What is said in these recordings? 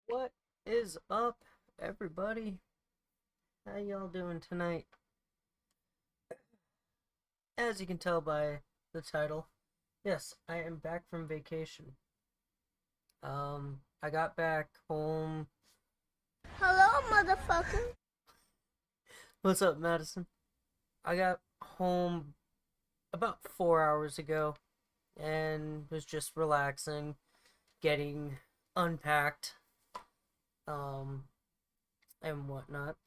What is up, everybody? How y'all doing tonight? As you can tell by the title, yes, I am back from vacation. I got back home. Hello, motherfucker. What's up, Madison? I got home about 4 hours ago and was just relaxing, getting unpacked, um, and whatnot.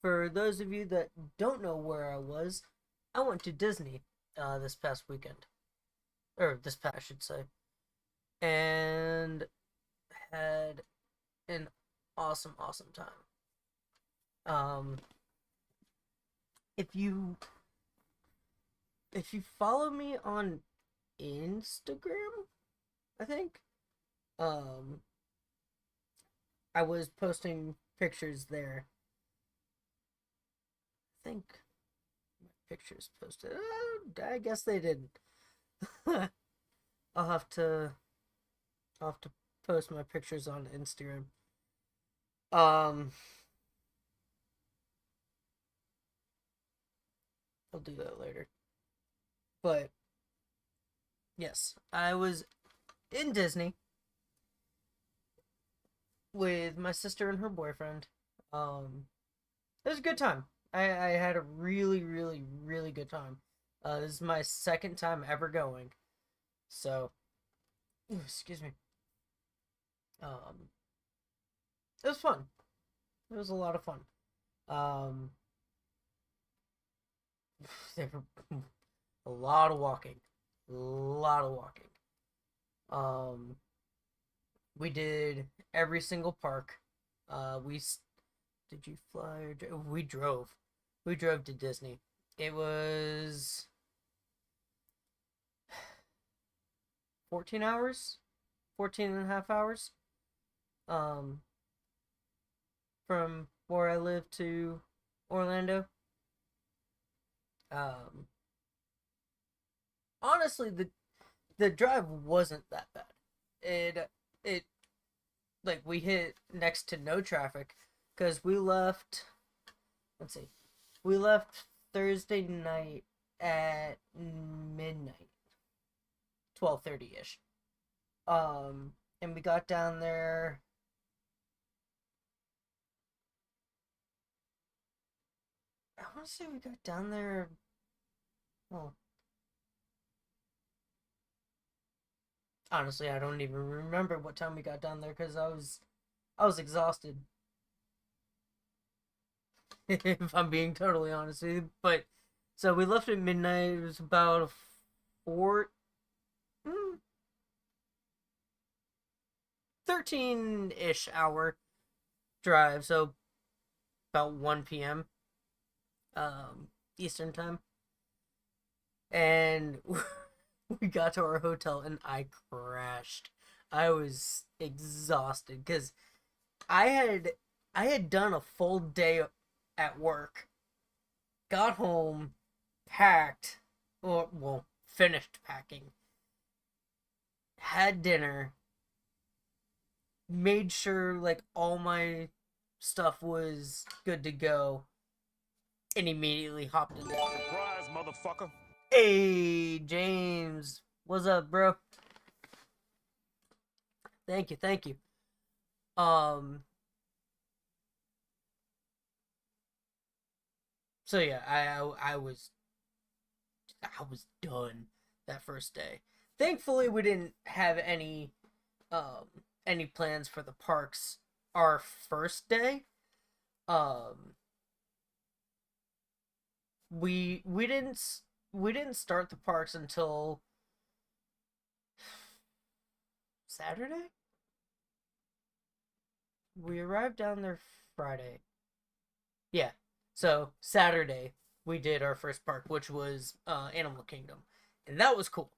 For those of you that don't know where I went to Disney this past weekend. Or this past, I should say. And had an awesome time. Um, if you follow me on Instagram, I think, um, I was posting pictures there. I think my pictures posted. I guess they didn't. I'll have to post my pictures on Instagram. Um, I'll do that later. But yes, I was in Disney with my sister and her boyfriend. It was a good time. I had a really good time. This is my second time ever going, so excuse me. Um, it was fun. It was a lot of fun. Um, there were a lot of walking, a lot of walking. Um, we did every single park. We did you fly or we drove? We drove to Disney. It was 14 hours, 14 and a half hours. Um, from where I live to Orlando. Um, Honestly, the drive wasn't that bad. It like we hit next to no traffic because we left. Let's see, we left Thursday night at midnight, 12:30 ish. And we got down there. I want to say we got down there. Well, honestly, I don't even remember what time we got down there because I was exhausted. If I'm being totally honest with you, but so we left at midnight. It was about a four, 13-ish hour drive, so about 1 p.m. Eastern time, and we got to our hotel and I crashed. I was exhausted because I had I had done a full day at work, got home, packed, or well, finished packing, had dinner, made sure like all my stuff was good to go, and immediately hopped in the car. Surprise, motherfucker. Hey, James, what's up, bro? Thank you. Um, so yeah, I was done that first day. Thankfully, we didn't have any plans for the parks our first day. Um, we didn't start the parks until Saturday. We arrived down there Friday. Yeah. So Saturday we did our first park, which was Animal Kingdom, and that was cool.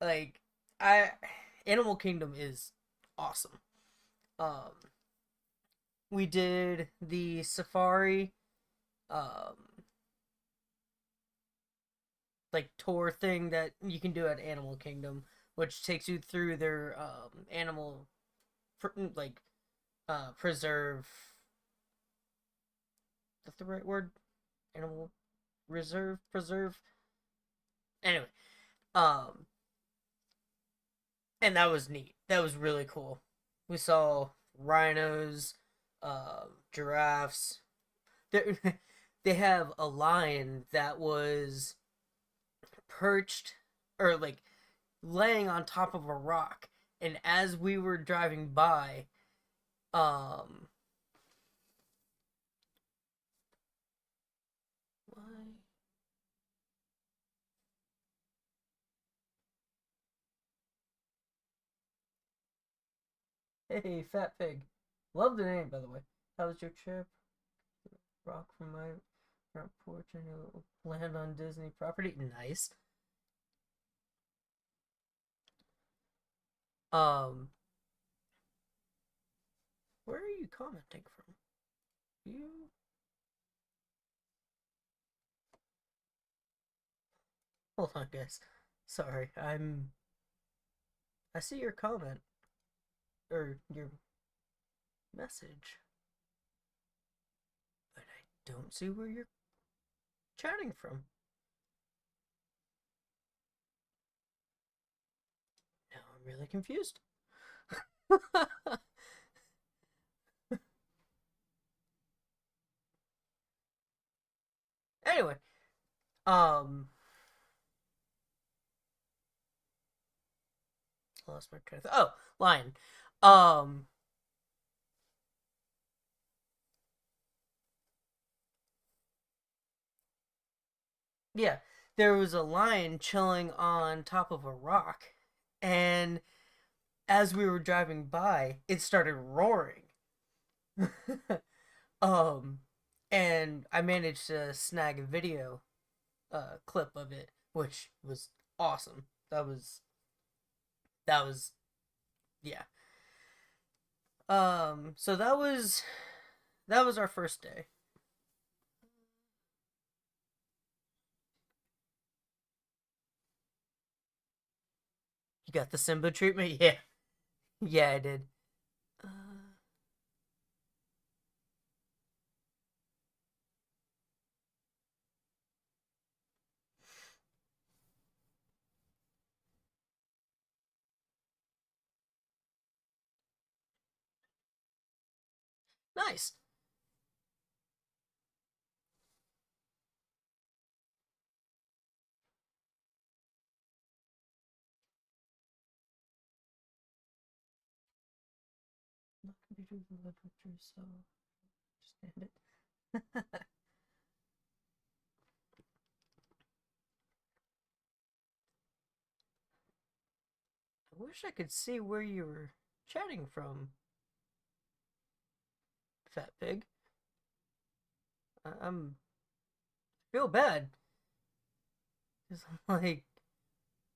Like I, Animal Kingdom is awesome. Um, we did the safari, um, like tour thing that you can do at Animal Kingdom, which takes you through their animal like preserve. Is that the right word? Animal reserve, preserve. Anyway, um, and that was neat. That was really cool. We saw rhinos, giraffes. They they have a lion that was perched or like laying on top of a rock, and as we were driving by, um, why? Hey, Fat Pig. Love the name, by the way. How was your trip? Rock from my front porch and you'll land on Disney property. Nice. Um, where are you commenting from? You? Hold on, guys. Sorry, I see your comment or your message, but I don't see where you're chatting from. Now I'm really confused. Anyway, um, I lost my train of thought. Oh, lion. Um, yeah, there was a lion chilling on top of a rock, and as we were driving by, it started roaring. um, and I managed to snag a video clip of it, which was awesome. That was yeah. So that was our first day. You got the Simba treatment? Yeah. Yeah, I did. Uh, nice. Not computers and web pictures, so understand it. I wish I could see where you were chatting from, Fat Pig. I'm feel bad because I'm like,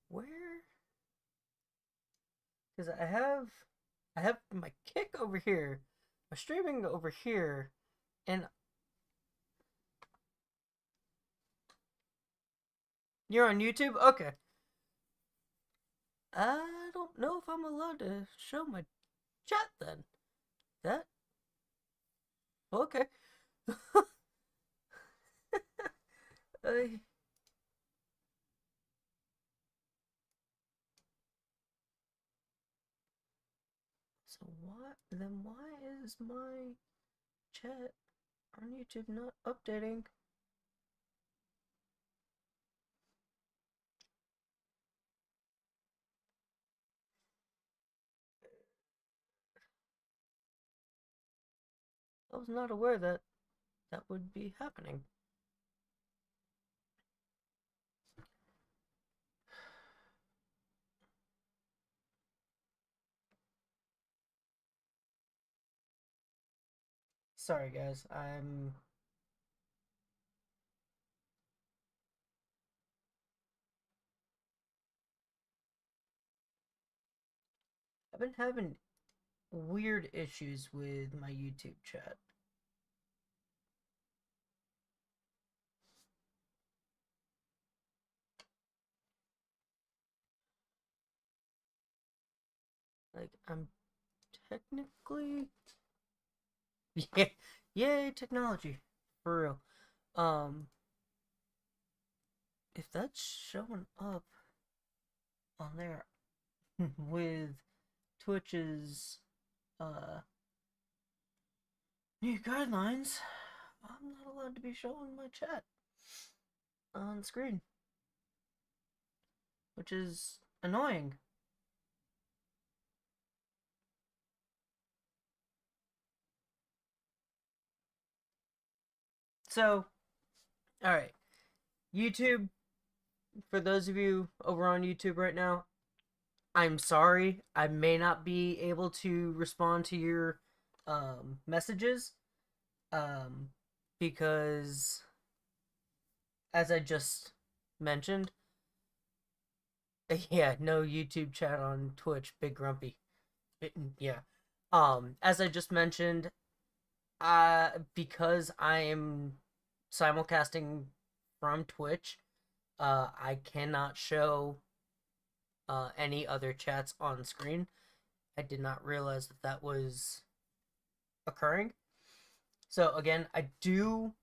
where? Because I have my kick over here, my streaming over here, and you're on YouTube. Okay, I don't know if I'm allowed to show my chat then. That okay. I, so why is my chat on YouTube not updating? I was not aware that that would be happening. Sorry, guys. I've been having weird issues with my YouTube chat. Like I'm technically. Yeah, yay, technology. For real. If that's showing up on there with Twitch's new guidelines, I'm not allowed to be showing my chat on screen, which is annoying. So, alright. YouTube, for those of you over on YouTube right now, I'm sorry. I may not be able to respond to your messages um, because, as I just mentioned, yeah, no YouTube chat on Twitch, Big Grumpy. Yeah. As I just mentioned, because I am simulcasting from Twitch, I cannot show any other chats on screen. I did not realize that that was occurring. So again, I do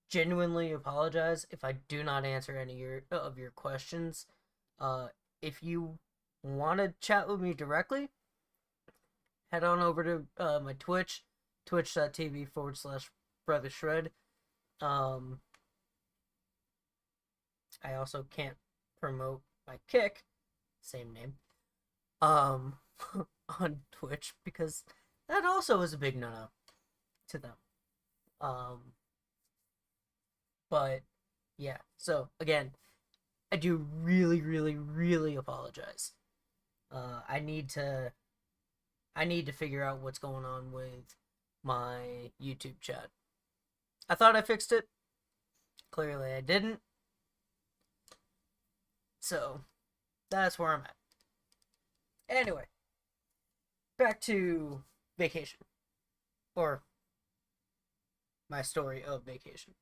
genuinely apologize if I do not answer any of your questions. If you want to chat with me directly, head on over to my Twitch, twitch.tv/Brother Shred. I also can't promote my Kick, same name, um, on Twitch because that also is a big no-no to them. But yeah, so again, I do really, really, really apologize. I need to figure out what's going on with my YouTube chat. I thought I fixed it. Clearly I didn't. So that's where I'm at. Anyway, back to vacation. Or my story of vacation.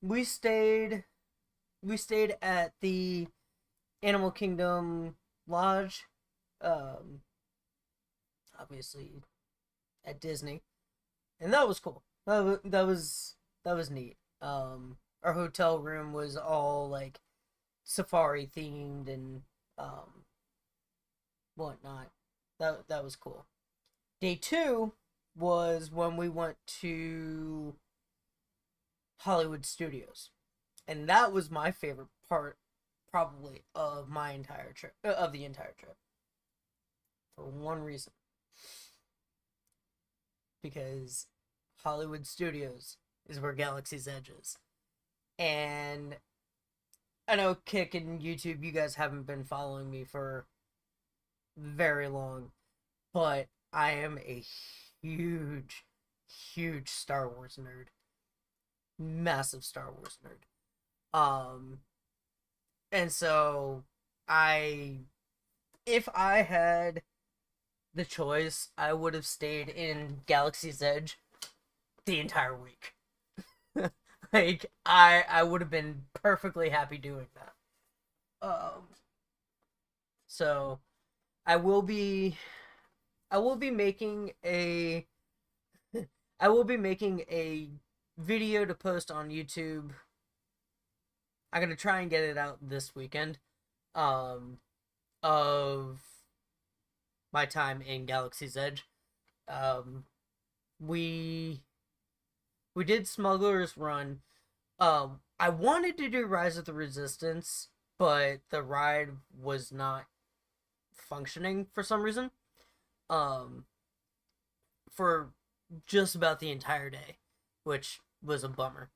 We stayed at the Animal Kingdom Lodge. Obviously at Disney. And that was cool. That was neat. Our hotel room was all like safari themed and whatnot. That was cool. Day 2 was when we went to Hollywood Studios, and that was my favorite part, probably of my entire trip, of the entire trip, for one reason, because Hollywood Studios is where Galaxy's Edge is, and I know Kick and YouTube, you guys haven't been following me for very long, but I am a huge, huge Star Wars nerd. Massive Star Wars nerd. And so I, if I had the choice, I would have stayed in Galaxy's Edge the entire week. Like I would have been perfectly happy doing that. So I will be making a I will be making a video to post on YouTube. I'm gonna try and get it out this weekend. Of my time in Galaxy's Edge. Um, we did Smuggler's Run. I wanted to do Rise of the Resistance, but the ride was not functioning for some reason. For just about the entire day, which was a bummer.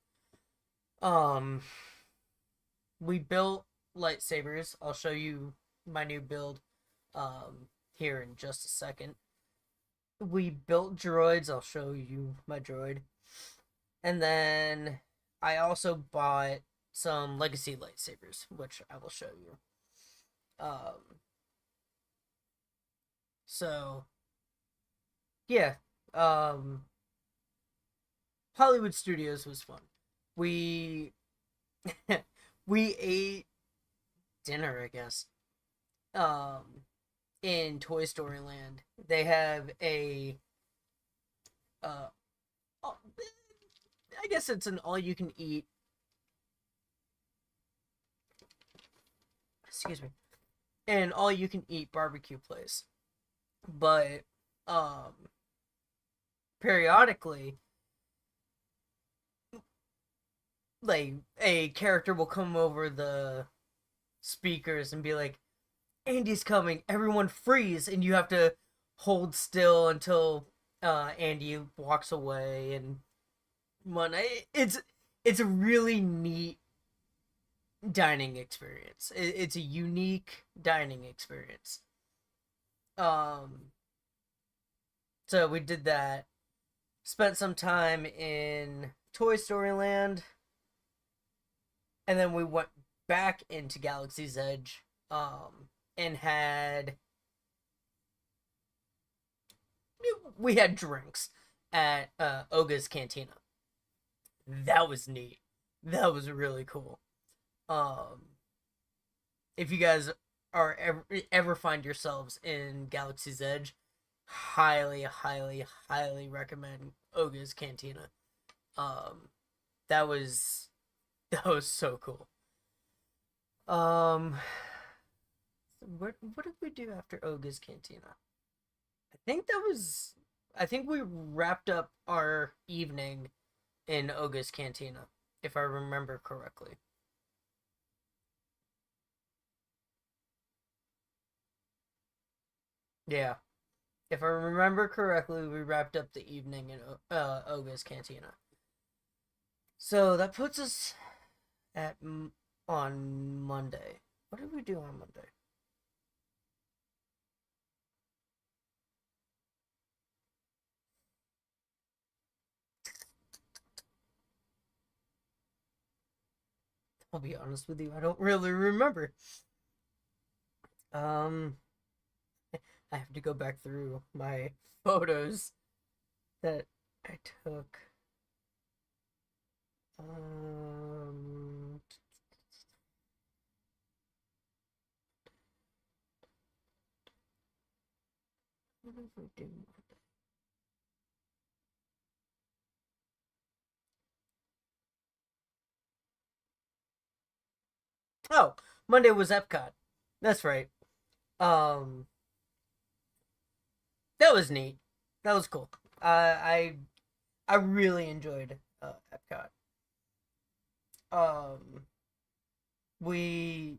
We built lightsabers. I'll show you my new build here in just a second. We built droids. I'll show you my droid. And then I also bought some legacy lightsabers, which I will show you. So yeah, Hollywood Studios was fun. We we ate dinner, I guess. in Toy Story Land, they have uh, I guess it's an all-you-can-eat. Excuse me, an all-you-can-eat barbecue place, but um, periodically, like a character will come over the speakers and be like, Andy's coming, everyone freeze, and you have to hold still until Andy walks away. And it's a really neat dining experience. It's a unique dining experience. Um, so we did that. Spent some time in Toy Story Land, and then we went back into Galaxy's Edge. And we had drinks at Oga's Cantina. That was neat. That was really cool. If you guys are ever find yourselves in Galaxy's Edge, highly, highly, highly recommend Oga's Cantina. Um, that was so cool. What did we do after Oga's Cantina? I think we wrapped up our evening in Oga's Cantina, if I remember correctly. Yeah, if I remember correctly, we wrapped up the evening in Oga's Cantina. So that puts us at on Monday. What did we do on Monday? I'll be honest with you, I don't really remember. Um, I have to go back through my photos that I took. Um, what did we do? Oh, Monday was Epcot. That's right. Um, that was neat. That was cool. I really enjoyed Epcot. Um, we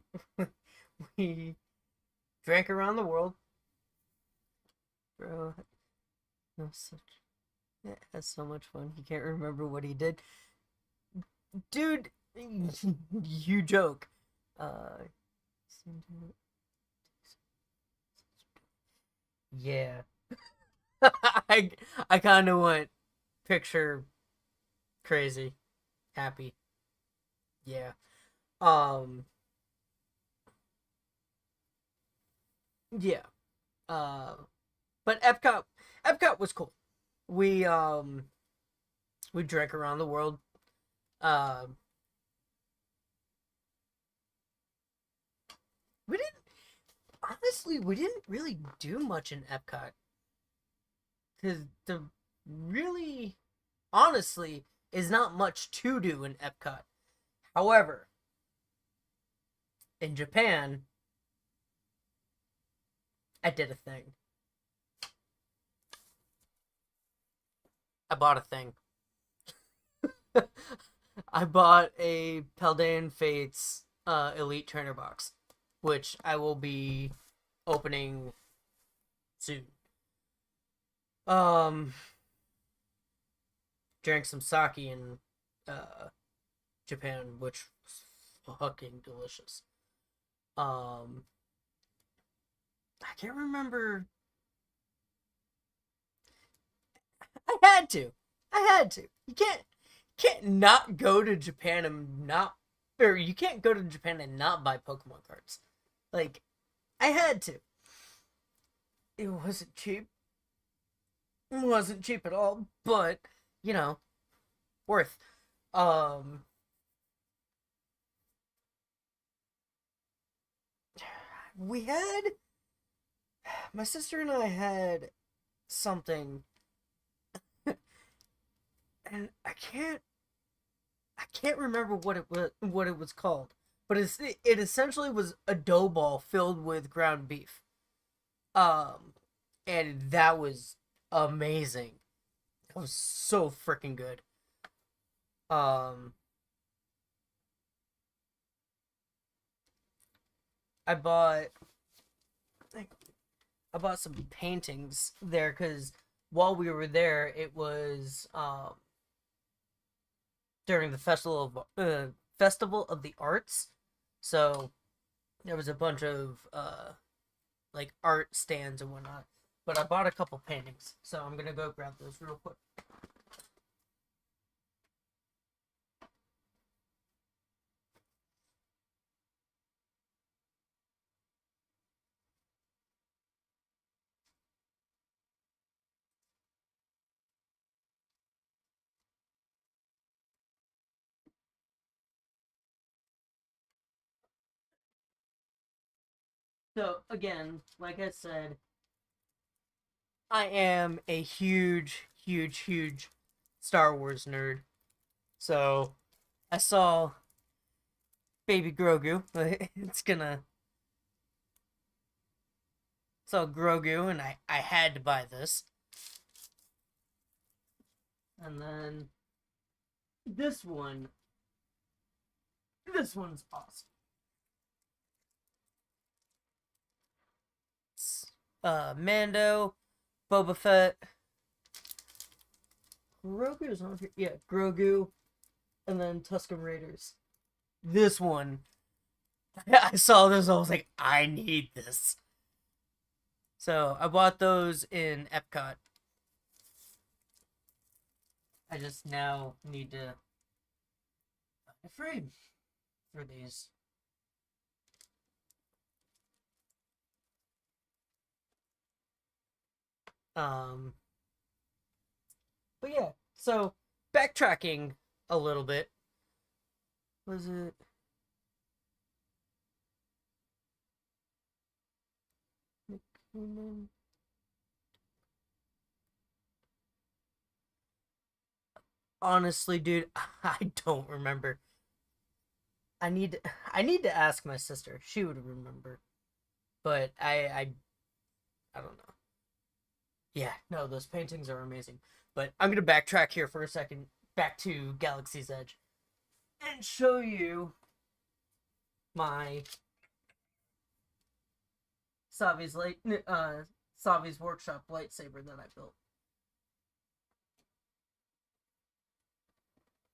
we drank around the world, bro. No such. It has so much fun. He can't remember what he did, dude. You joke. Uh, yeah. I I kind of went picture crazy, happy. Yeah. Um. Yeah. Uh. But Epcot was cool. We um we drank around the world. Uh, we didn't honestly we didn't really do much in Epcot because the really honestly is not much to do in Epcot. However, in Japan, I did a thing. I bought a thing. I bought a Paldean Fates Elite Trainer box, which I will be opening soon. Um, drank some sake in uh Japan, which was fucking delicious. Um, I can't remember. I had to. I had to. You can't not go to Japan and not, or you can't go to Japan and not buy Pokemon cards. Like, I had to. It wasn't cheap. It wasn't cheap at all, but you know, worth. Um, we had my sister and I had something, and I can't remember what it was called, but it essentially was a dough ball filled with ground beef. Um, and that was amazing. It was so freaking good. Um, I bought I bought some paintings there because while we were there, it was during the festival of the arts, so there was a bunch of like art stands and whatnot. But I bought a couple paintings, so I'm gonna go grab those real quick. So again, like I said, I am a huge Star Wars nerd. So I saw Baby Grogu. It's gonna saw Grogu, and I had to buy this. And then this one, this one's awesome. It's, Mando, Boba Fett, Grogu's on here. Yeah, Grogu, and then Tusken Raiders. This one, I saw this. I was like, I need this. So I bought those in Epcot. I just now need to buy a frame for these. Um, but yeah. So backtracking a little bit, was it? Honestly, dude, I don't remember. I need to ask my sister. She would remember. But I don't know. Yeah, no, those paintings are amazing. But I'm gonna backtrack here for a second, back to Galaxy's Edge, and show you my Savi's light, Savi's workshop lightsaber that I built,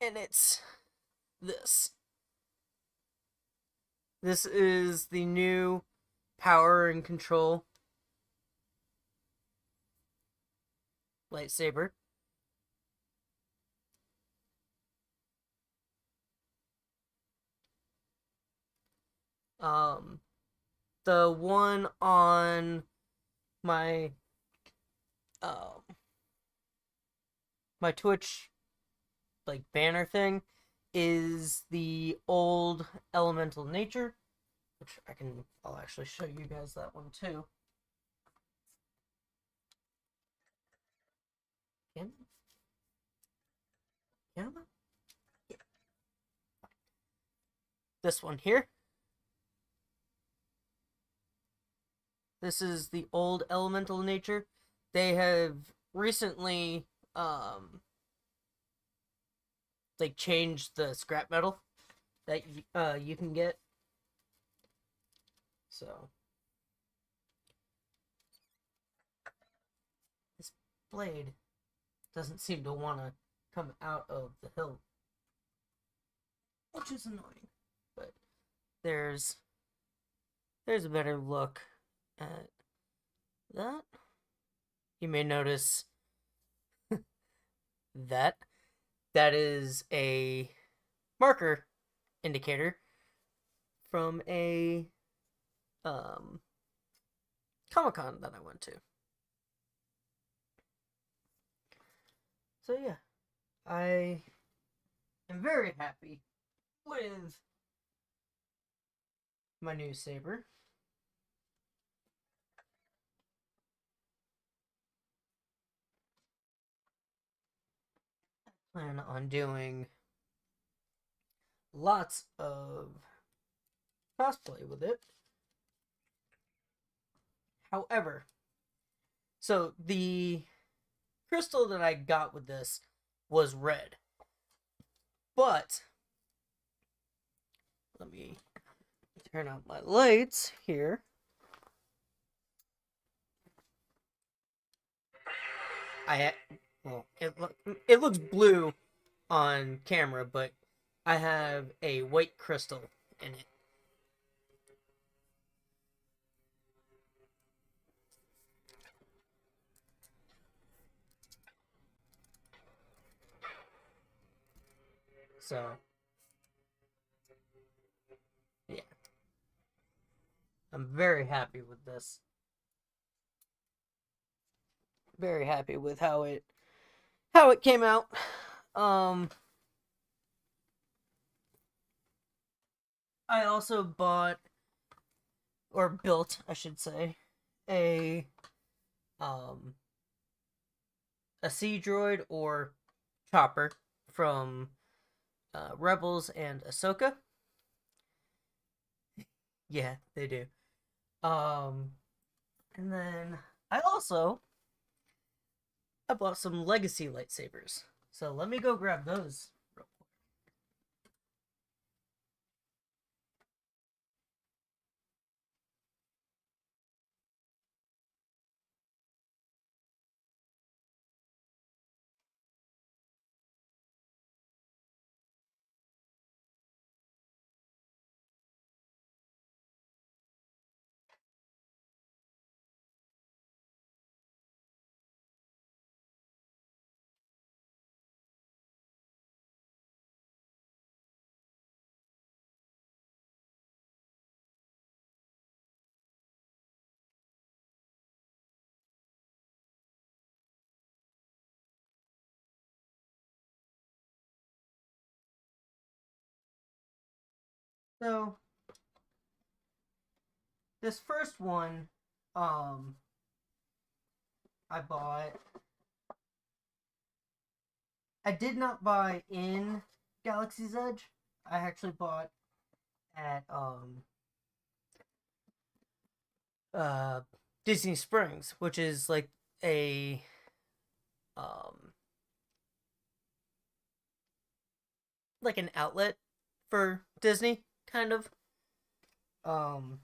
and it's this. This is the new power and control lightsaber. Um, the one on my um my Twitch like banner thing is the old elemental nature, which I'll actually show you guys that one too. Can can yeah. This one here. This is the old elemental nature. They have recently like changed the scrap metal that you can get. So this blade doesn't seem to want to come out of the hilt, which is annoying. But there's there's a better look at that. You may notice that that is a marker indicator from a um Comic-Con that I went to. So yeah, I am very happy with my new saber. plan on doing lots of cosplay with it. However, so the crystal that I got with this was red. But let me turn on my lights here. Well, it looks blue on camera, but I have a white crystal in it. So, yeah. I'm very happy with this. Very happy with how it came out. I also bought, or built, I should say, a sea droid or chopper from Rebels and Ahsoka. Yeah, they do. And then I bought some legacy lightsabers. So let me go grab those real quick. So this first one, I bought. I did not buy in Galaxy's Edge. I actually bought at uh Disney Springs, which is like a um like an outlet for Disney, kind of. Um,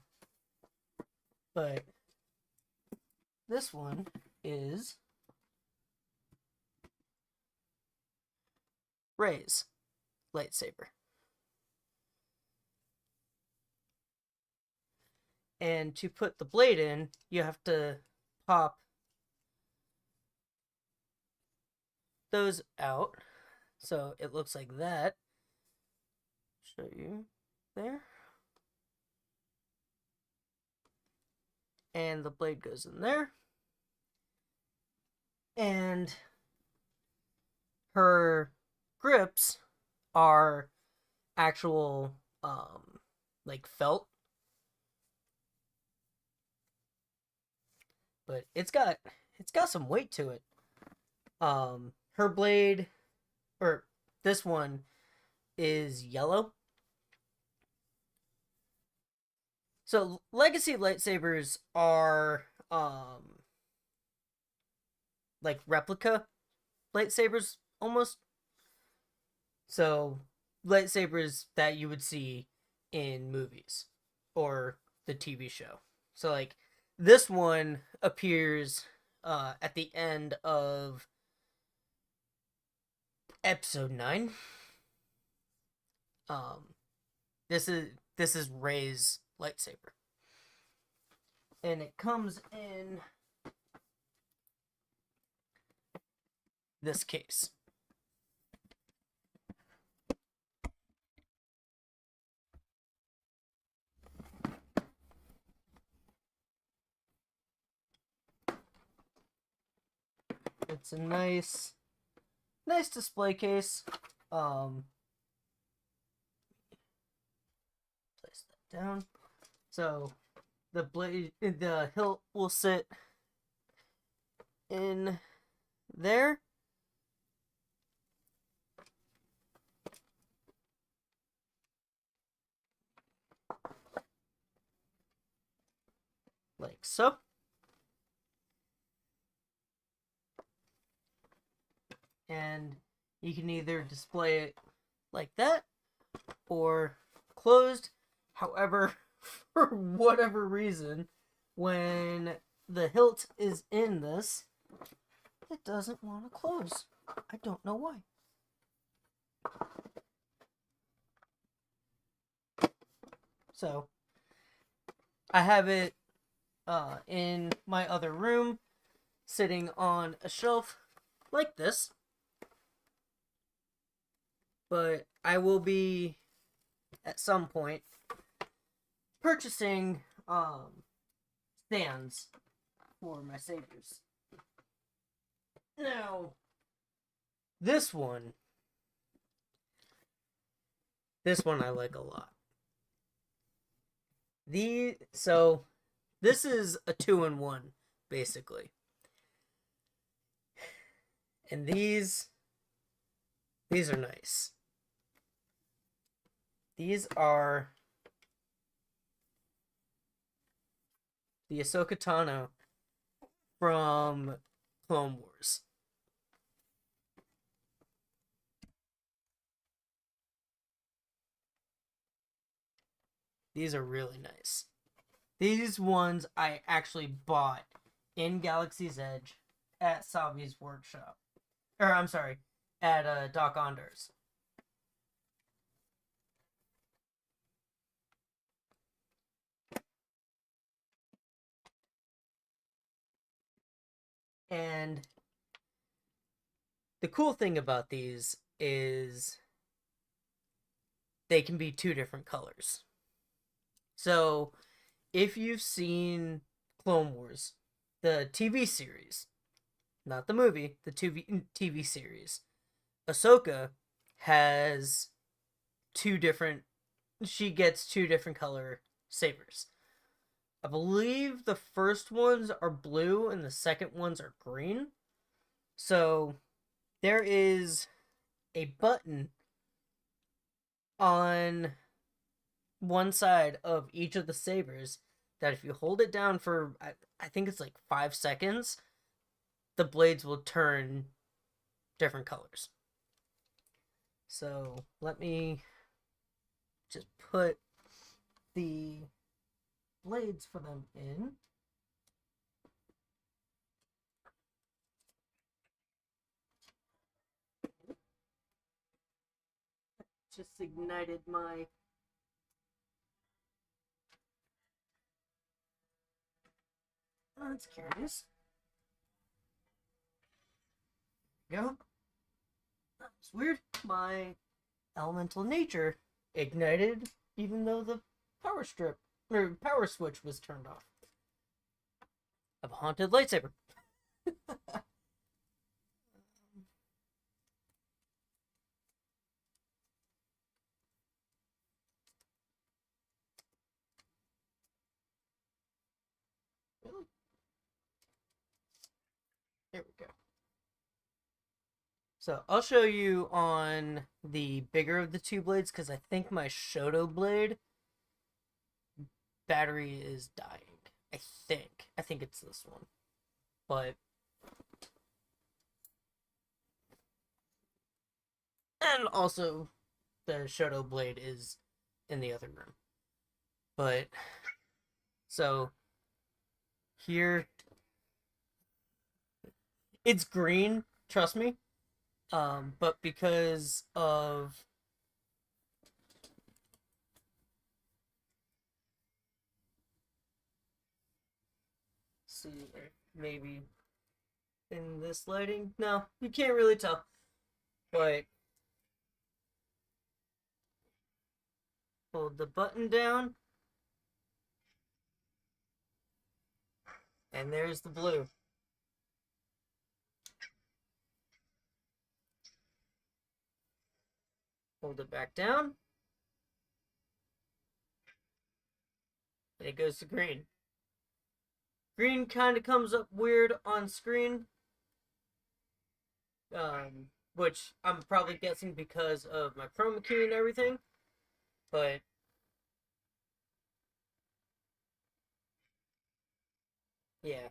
but this one is Rey's lightsaber. And to put the blade in, you have to pop those out. So it looks like that. Show you there. And the blade goes in there. And her grips are actual like felt, but it's got some weight to it. Her blade, or this one, is yellow. So legacy lightsabers are like replica lightsabers almost. So lightsabers that you would see in movies or the TV show. So like this one appears at the end of episode 9. This is Rey's lightsaber. And it comes in this case. It's a nice display case. Place that down. So the blade, the hilt will sit in there. so. And you can either display it like that or closed. However, for whatever reason, when the hilt is in this, it doesn't want to close. I don't know why. So, I have it in my other room, sitting on a shelf like this. But I will be, at some point, purchasing stands for my sabers. Now, this one I like a lot. So this is a 2-in-1 basically, and these are nice. These are the Ahsoka Tano from Clone Wars. These are really nice. These ones I actually bought in Galaxy's Edge at Salvi's workshop. Or, I'm sorry, at Doc Onders. And the cool thing about these is they can be 2 different colors. So, if you've seen Clone Wars, the TV series, not the movie, the TV series, Ahsoka has 2 different. She gets 2 different color sabers. I believe the first ones are blue and the second ones are green. So there is a button on one side of each of the sabers that if you hold it down for, I think it's like 5 seconds, the blades will turn different colors. So let me just put the blades for them in. Just ignited my that's curious. Go. That's weird. My elemental nature ignited even though the power switch was turned off. Of a haunted lightsaber. Really? There we go. So I'll show you on the bigger of the 2 blades because I think my Shoto blade battery is dying. I think it's this one. But and also the Shoto blade is in the other room. But so here it's green, trust me. But because of see maybe in this lighting, no, you can't really tell. But hold the button down, and there's the blue. Hold it back down, and it goes to green. Green kind of comes up weird on screen, which I'm probably guessing because of my chroma key and everything, but Yeah.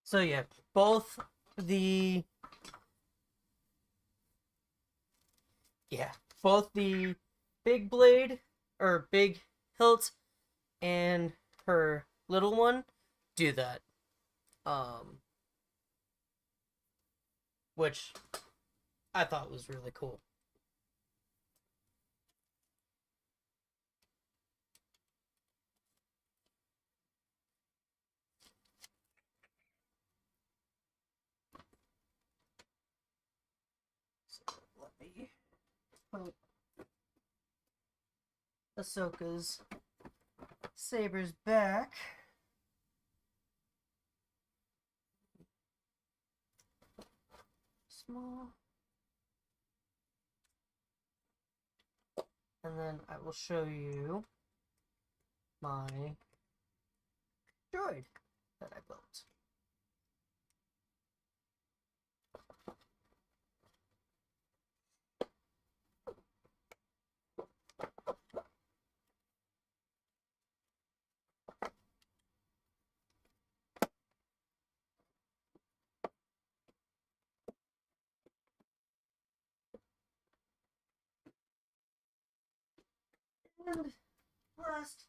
So yeah, both the yeah, both the big blade or big hilt and her little one do that. Um which I thought was really cool. So let me put Ahsoka's sabers back. Small. And then I will show you my droid that I built. And last,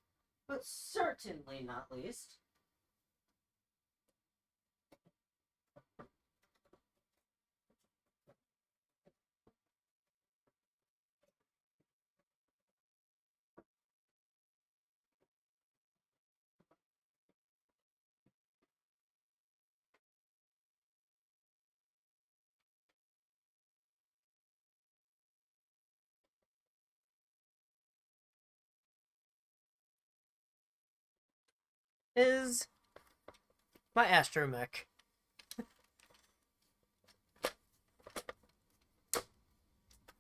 but certainly not least, is my astromech.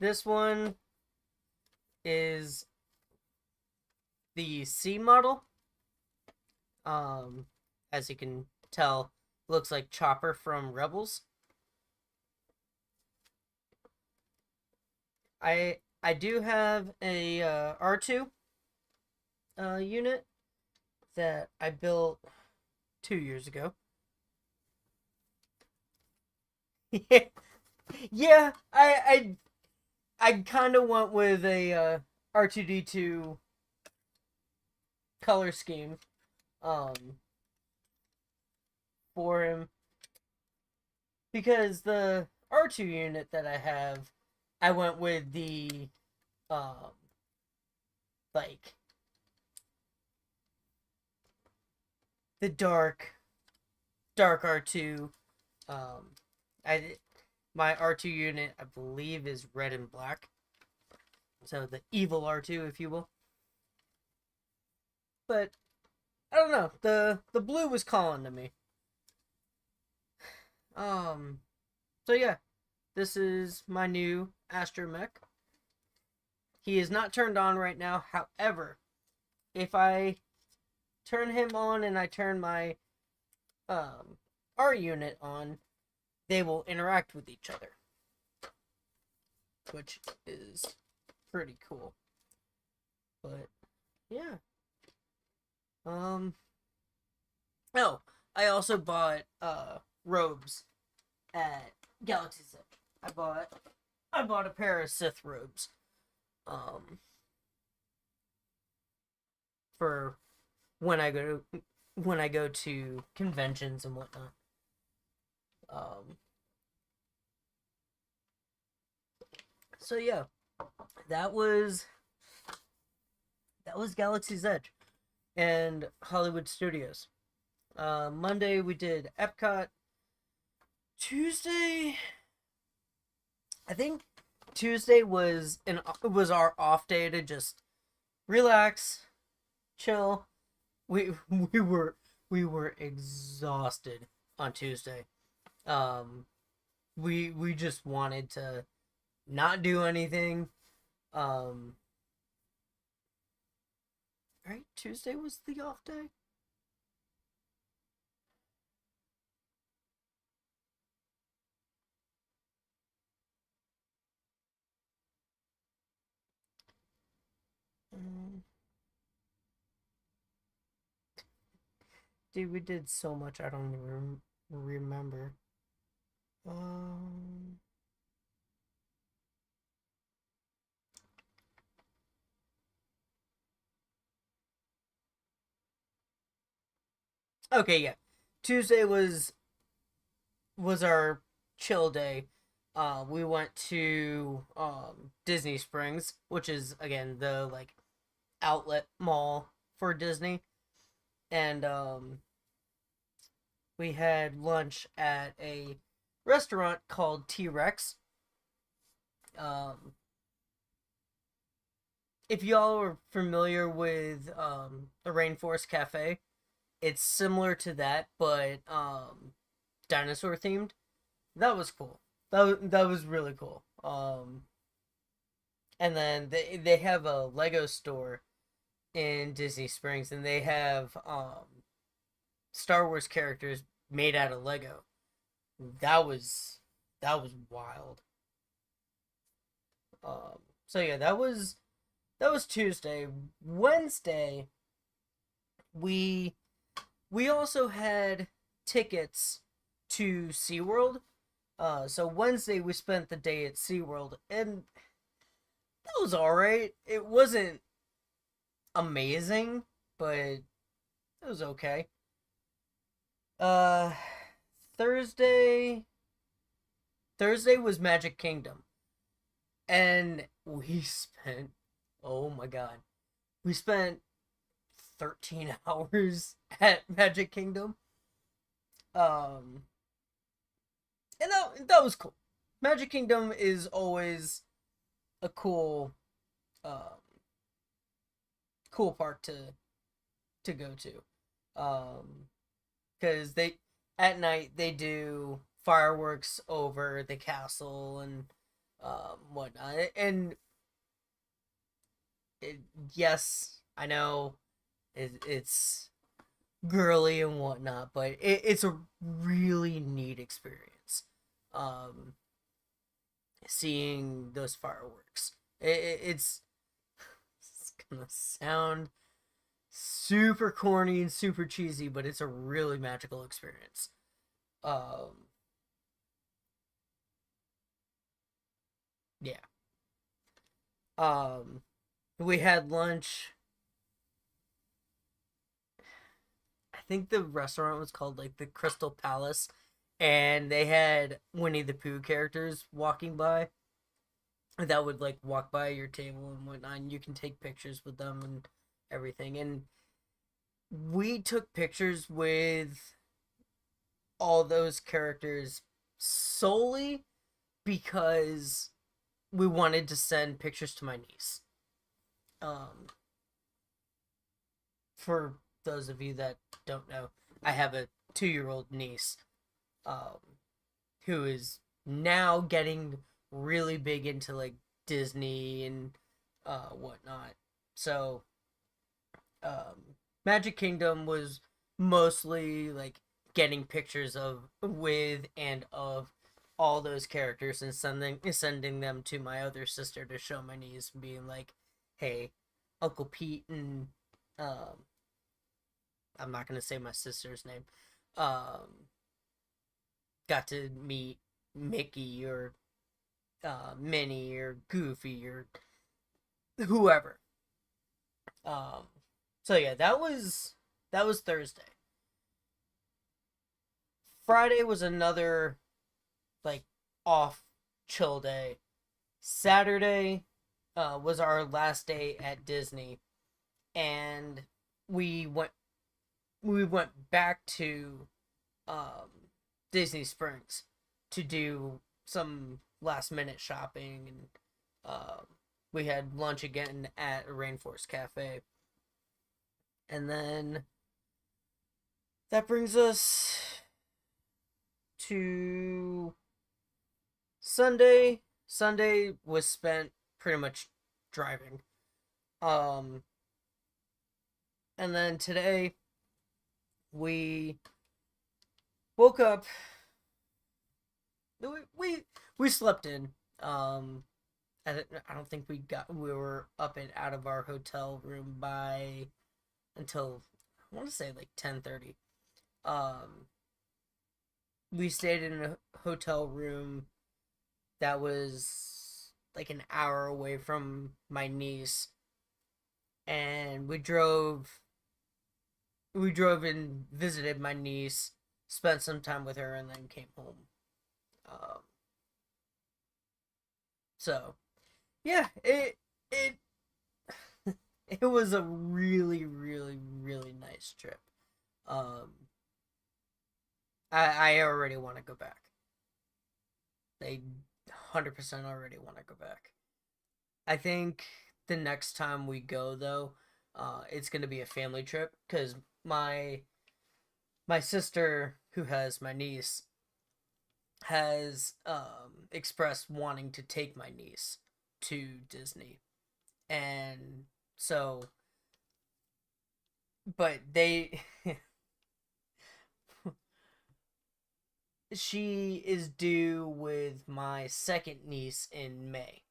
This one is the C model. As you can tell, looks like Chopper from Rebels. I do have a R2 unit that I built 2 years ago. Yeah, I kind of went with a R2D2 color scheme um for him because the R2 unit that I have, I went with the um like the dark R2. um I my R2 unit, I believe, is red and black, so the evil R2, if you will. But I don't know, the blue was calling to me. um so yeah, this is my new astromech. He is not turned on right now. However, if I turn him on and I turn my um R unit on, they will interact with each other, which is pretty cool. But yeah. Um oh, I also bought robes at Galaxy's Edge. I bought a pair of Sith robes. Um for when I go to conventions and whatnot. Um so yeah, that was Galaxy's Edge and Hollywood Studios. Monday we did Epcot. Tuesday, I think Tuesday was our off day to just relax, chill. We we were we were exhausted on Tuesday. Um, we just wanted to not do anything. Um, right? Tuesday was the off day. Um, Dude, we did so much. I don't even remember. Um. Okay, yeah. Tuesday was our chill day. We went to Disney Springs, which is again the like outlet mall for Disney, and we had lunch at a restaurant called T Rex. Um, if y'all are familiar with the Rainforest Cafe, it's similar to that, but dinosaur themed. That was cool. That was really cool. And then they have a Lego store in Disney Springs, and they have Star Wars characters made out of Lego. That was that was wild. So yeah, that was Tuesday. Wednesday, we we also had tickets to SeaWorld. So Wednesday we spent the day at SeaWorld, and that was alright. It wasn't amazing, but it was okay. Uh Thursday Thursday was Magic Kingdom. And we spent, oh my god, we spent 13 hours at Magic Kingdom. Um and that was cool. Magic Kingdom is always a um cool park to go to. Cuz they at night they do fireworks over the castle and whatnot. And it, yes, I know it's girly and whatnot, but it's a really neat experience. Um, Seeing those fireworks, it's gonna sound super corny and super cheesy, but it's a really magical experience. Um, yeah. Um, we had lunch. I think the restaurant was called like the Crystal Palace, and they had Winnie the Pooh characters walking by that would like walk by your table and whatnot, and you can take pictures with them and everything. And we took pictures with all those characters solely because we wanted to send pictures to my niece. Um, for those of you that don't know, I have a 2 year old niece um, who is now getting really big into like Disney and whatnot. So, Magic Kingdom was mostly like getting pictures of with and of all those characters and sending them to my other sister to show my niece, being like, "Hey, Uncle Pete and um, I'm not gonna say my sister's name. Um, Got to meet Mickey or Minnie or Goofy or whoever. Um, so yeah, that was Thursday. Friday was another like off chill day. Saturday was our last day at Disney, and we went we went back to um, Disney Springs to do some last minute shopping, and we had lunch again at a Rainforest Cafe. And then that brings us to Sunday. Sunday was spent pretty much driving. Um, And then today we woke up. We slept in. I don't think we were up and out of our hotel room by until I want to say like 10:30. Um, we stayed in a hotel room that was like an hour away from my niece, and we drove and visited my niece, spent some time with her, and then came home. Um, so yeah, it it was a really, really, really nice trip. Um, I already want to go back. I 100% already want to go back. I think the next time we go though, it's gonna be a family trip because my my sister who has my niece has expressed wanting to take my niece to Disney, and so but they she is due with my second niece in May.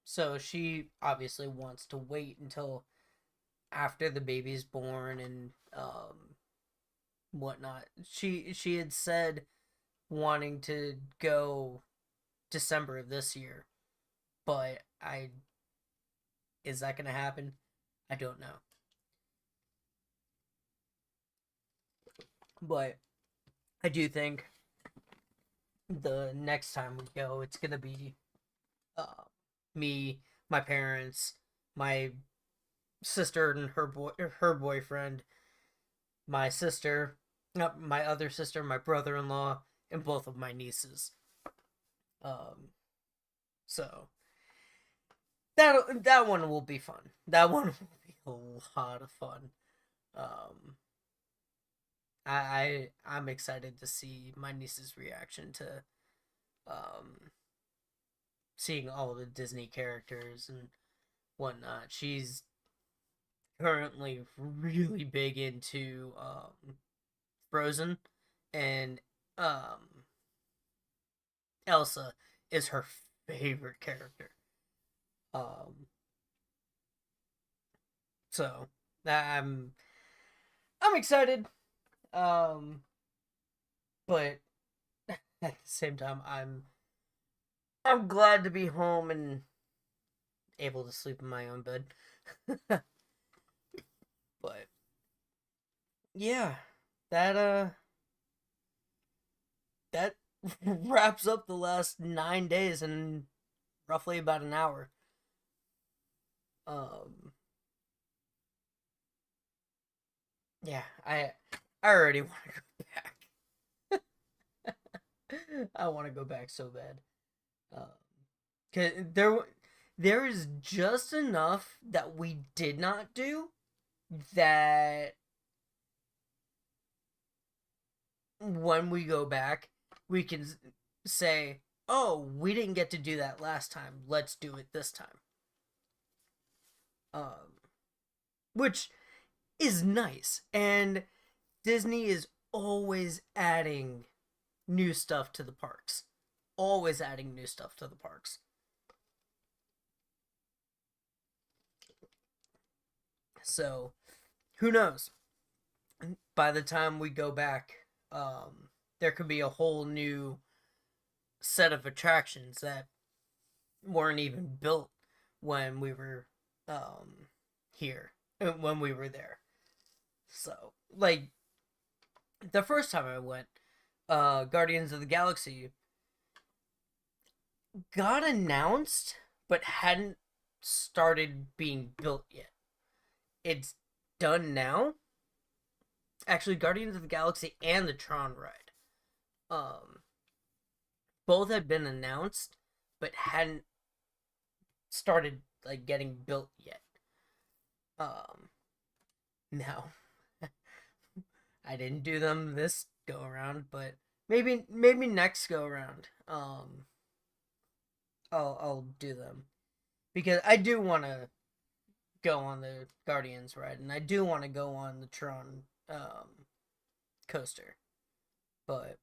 So she obviously wants to wait until after the baby's born and whatnot. She had said wanting to go December of this year, but I is that gonna happen? I don't know. But I do think the next time we go, it's gonna be uh, me, my parents, my sister and her boyfriend, my sister, my other sister, my brother-in-law, and both of my nieces. Um, so that one will be fun. That one will be a lot of fun. Um, I'm excited to see my niece's reaction to um seeing all the Disney characters and whatnot. She's currently really big into Frozen, and um Elsa is her favorite character. Um, so I'm excited. Um, but at the same time, I'm glad to be home and able to sleep in my own bed. But yeah, that that wraps up the last 9 days in roughly about an hour. Um, yeah, I already want to go back. I want to go back so bad. Um, 'Cause there is just enough that we did not do that when we go back, we can say, "Oh, we didn't get to do that last time. Let's do it this time." Um, which is nice, and Disney is always adding new stuff to the parks. Always adding new stuff to the parks. So, who knows? By the time we go back, there could be a whole new set of attractions that weren't even built when we were um, here, when we were there. So, like, the first time I went, Guardians of the Galaxy got announced, but hadn't started being built yet. It's done now. Actually, Guardians of the Galaxy and the Tron ride. Um, both had been announced, but hadn't started like getting built yet. Um, now I didn't do them this go around, but maybe next go around. I'll do them because I do want to go on the Guardians ride, and I do want to go on the Tron coaster. But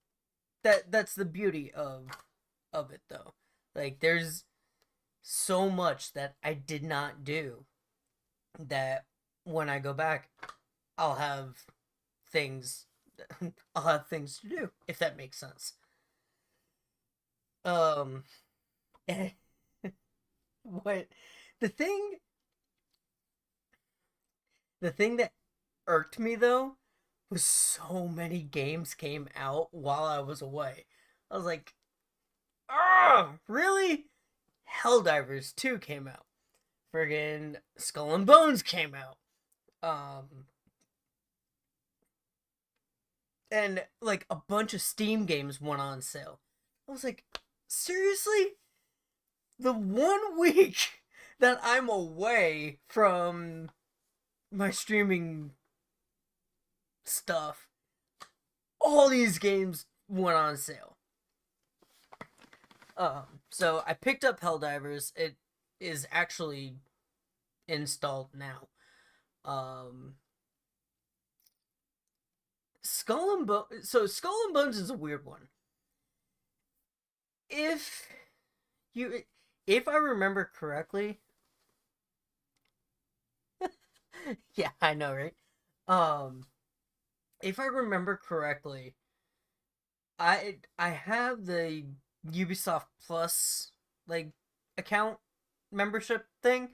that's the beauty of it, though. Like, there's so much that I did not do that when I go back, I'll have things I'll have things to do, if that makes sense. Um what the thing the thing that irked me though was so many games came out while I was away. I was like, "Ah, really?" Helldivers 2 came out. Friggin' Skull and Bones came out. Um and like a bunch of Steam games went on sale. I was like, seriously? The 1 week that I'm away from my streaming stuff, all these games went on sale. So I picked up Helldivers. It is actually installed now. Skull and Bones. So Skull and Bones is a weird one. If you, if I remember correctly, yeah, I know, right? Um, if I remember correctly, I have the Ubisoft Plus like account membership thing,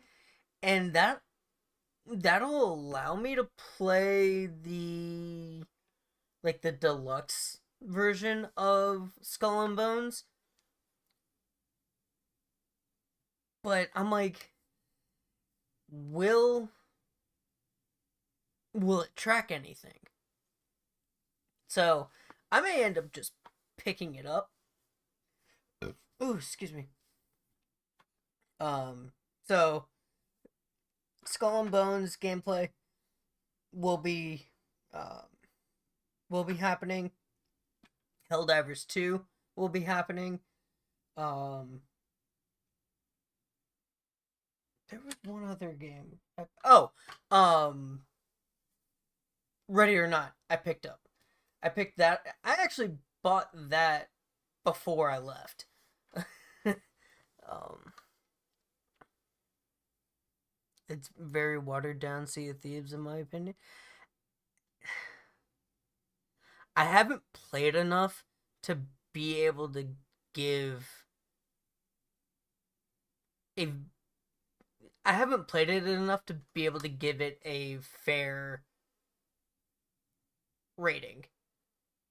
and that'll allow me to play the deluxe version of Skull and Bones. But I'm like, will will it track anything? So I may end up just picking it up. Ooh, excuse me. So Skull and Bones gameplay will be um will be happening. Helldivers 2 will be happening. Um there was one other game. Oh, um Ready or Not, I picked up. I picked that. I actually bought that before I left. um it's very watered down Sea of Thieves in my opinion. I haven't played enough to be able to give a I haven't played it enough to be able to give it a fair rating.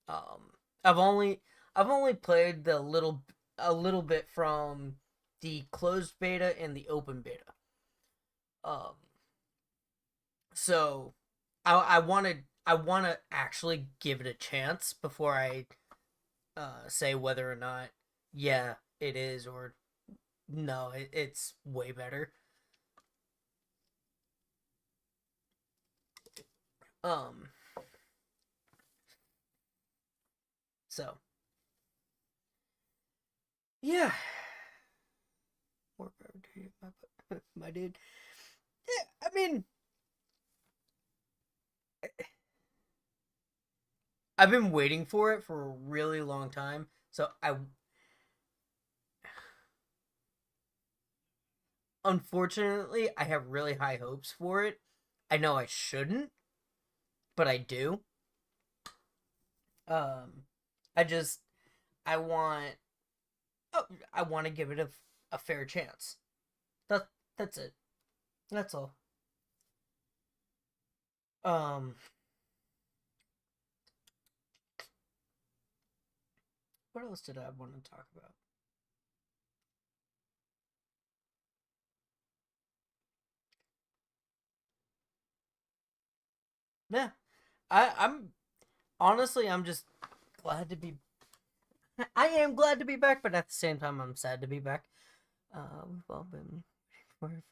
Um I've only I've only played the little a little bit from the closed beta and the open beta. Um so I want to actually give it a chance before I say whether or not yeah, it is or no, it's way better. Um so yeah, more power to you, my dude. Yeah, I mean, I've been waiting for it for a really long time. So I unfortunately I have really high hopes for it. I know I shouldn't, but I do. Um I just I want oh, I want to give it a fair chance. That that's it. That's all. Um what else did I want to talk about? Yeah. I'm honestly I'm just glad to be I am glad to be back, but at the same time I'm sad to be back. We've all been for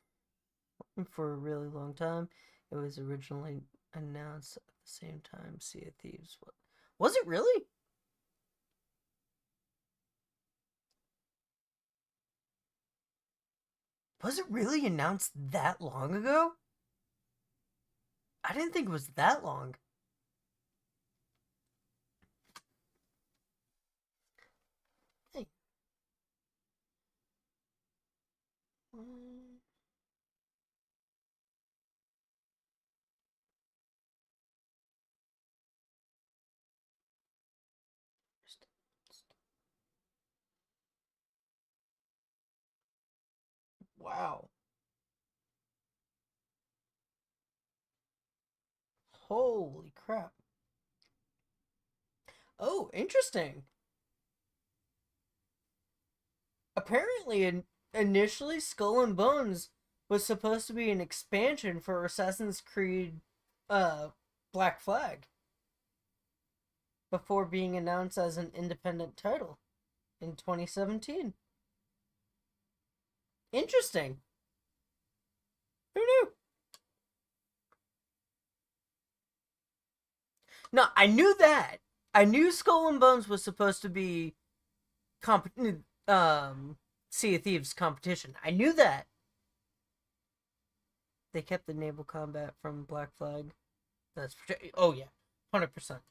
for a really long time. It was originally announced at the same time Sea of Thieves. Was it really? Was it really announced that long ago? I didn't think it was that long. Hey. Wow. Holy crap. Oh, interesting. Apparently, initially, Skull and Bones was supposed to be an expansion for Assassin's Creed uh, Black Flag before being announced as an independent title in 2017. Interesting. Who knew? No, I knew that. I knew Skull and Bones was supposed to be comp- Sea of Thieves competition. I knew that. They kept the naval combat from Black Flag. That's oh yeah, 100%.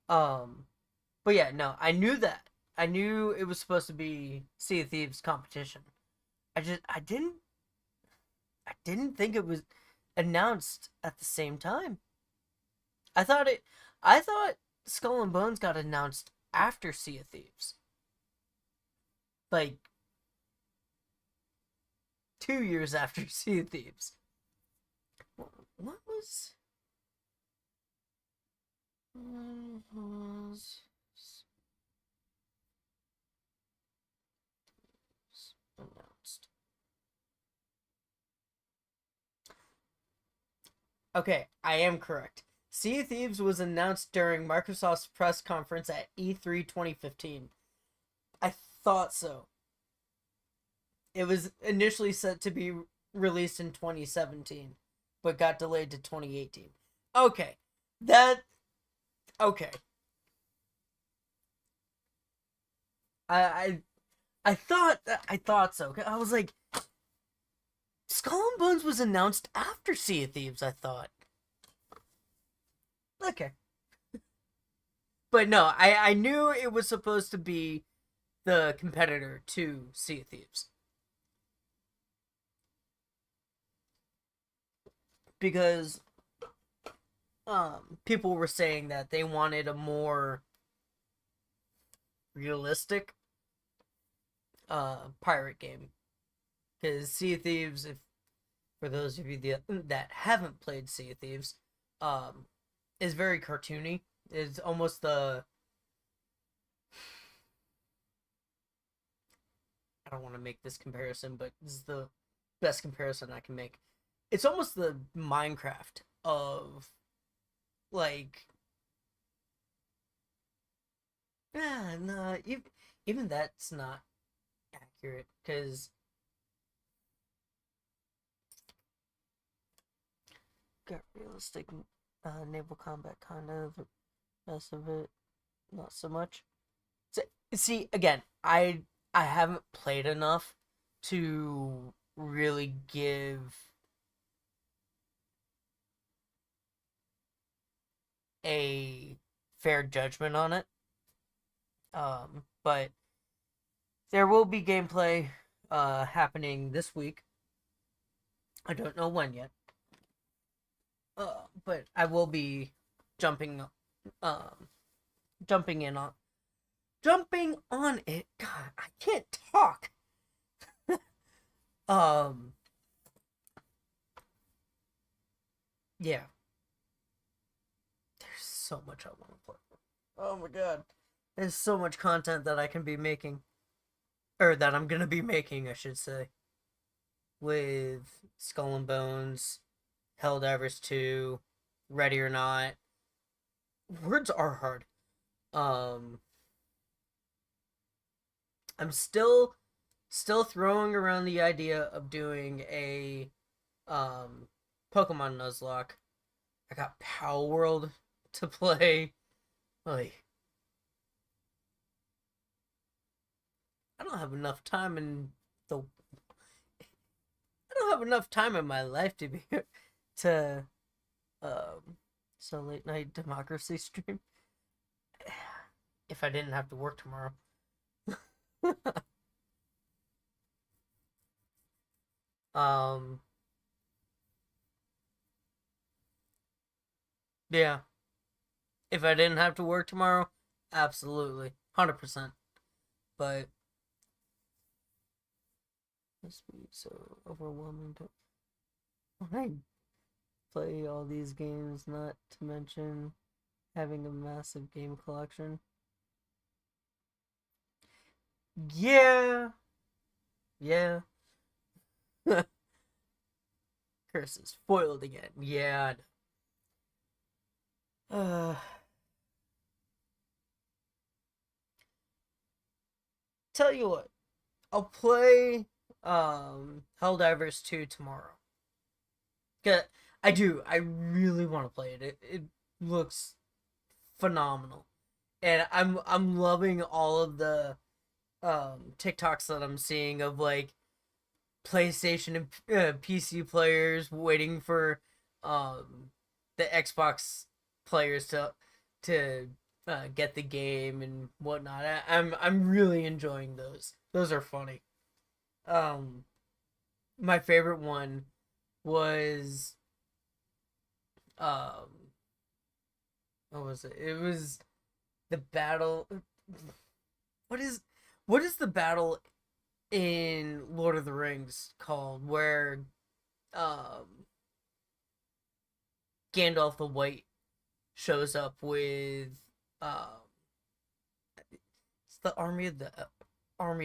Um, but yeah, no, I knew that. I knew it was supposed to be Sea of Thieves competition. I didn't think it was announced at the same time. I thought it. I thought Skull and Bones got announced after Sea of Thieves, like 2 years after Sea of Thieves. What was? What was announced? Okay, I am correct. Sea of Thieves was announced during Microsoft's press conference at E3 2015. I thought so. It was initially set to be released in 2017, but got delayed to 2018. Okay. That okay. I I, I thought so. I was like Skull and Bones was announced after Sea of Thieves, I thought. Okay. But no, I knew it was supposed to be the competitor to Sea of Thieves. Because people were saying that they wanted a more realistic pirate game. Because Sea of Thieves, if for those of you that haven't played Sea of Thieves, um, is very cartoony. It's almost the I don't want to make this comparison, but this is the best comparison I can make. It's almost the Minecraft of like no, even that's not accurate because got realistic naval combat kind of rest of it not so much. So, see again, I haven't played enough to really give a fair judgment on it. But there will be gameplay happening this week. I don't know when yet. But I will be jumping um jumping in on jumping on it. God, I can't talk. um yeah. There's so much I want to play. Oh my god. There's so much content that I can be making. Or that I'm gonna be making, I should say. With Skull and Bones, Helldivers 2, Ready or Not. Words are hard. Um I'm still throwing around the idea of doing a um Pokemon Nuzlocke. I got Power World to play. Like I don't have enough time in the I don't have enough time in my life to be to So late night democracy stream. If I didn't have to work tomorrow. um, yeah. If I didn't have to work tomorrow, absolutely, 100%. But this would be so overwhelming to when I play all these games. Not to mention having a massive game collection. Yeah, yeah. Curse is foiled again. Yeah. Uh, tell you what, I'll play Helldivers 2 tomorrow. I do. I really want to play it. It looks phenomenal. And I'm loving all of the TikToks that I'm seeing of like PlayStation and PC players waiting for the Xbox players to get the game and whatnot. I'm really enjoying those. Those are funny. Um, my favorite one was um, what was it? It was the battle. What is what is the battle in Lord of the Rings called where um Gandalf the White shows up with um it's the army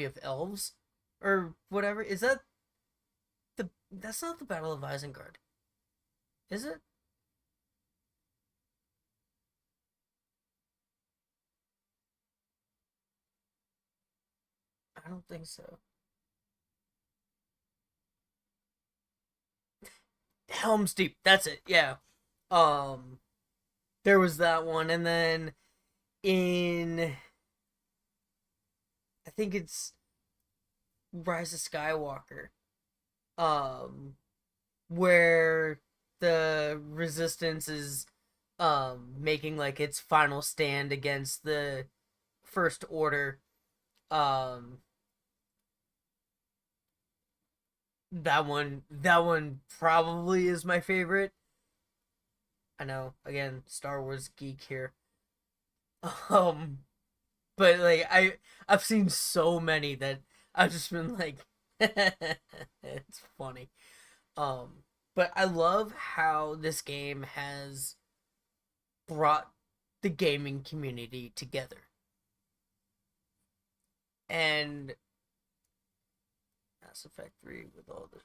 of elves or whatever. Is that the that's not the Battle of Isengard, is it? I don't think so. Helm's Deep. That's it. Yeah. Um, there was that one, and then in I think it's Rise of Skywalker. Um, where the resistance is making like its final stand against the first order. um that one probably is my favorite. I know, again, Star Wars geek here. um but like I've seen so many that I've just been like it's funny. But I love how this game has brought the gaming community together. And Mass Effect 3 with all the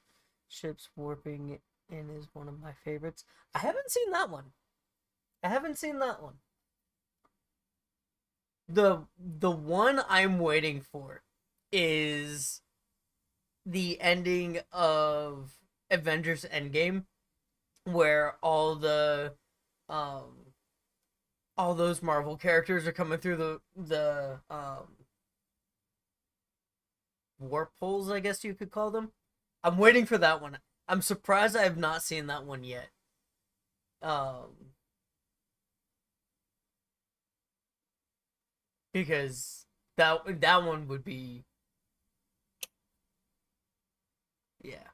ships warping in is one of my favorites. I haven't seen that one. I haven't seen that one. The one I'm waiting for is the ending of Avengers Endgame where um all those Marvel characters are coming through the warp holes, I guess you could call them. I'm waiting for that one. I'm surprised I have not seen that one yet. Um, because that one would be, yeah.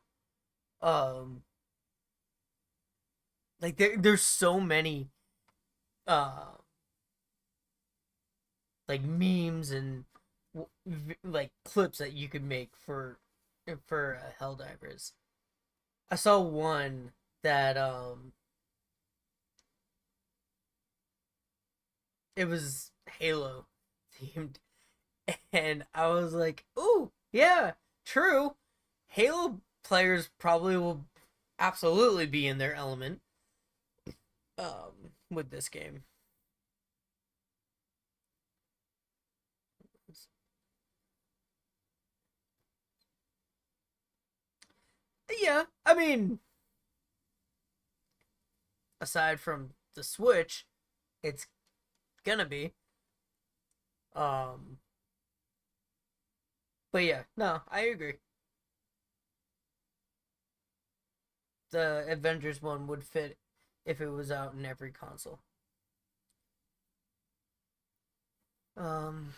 Um, like there's so many uh like memes and like clips that you could make for Helldivers. I saw one that it was Halo themed, and I was like, "Ooh, yeah, true. Halo players probably will absolutely be in their element with this game." Yeah, I mean, aside from the Switch, it's gonna be. Um, but yeah, no, I agree. The Avengers one would fit if it was out in every console. Um,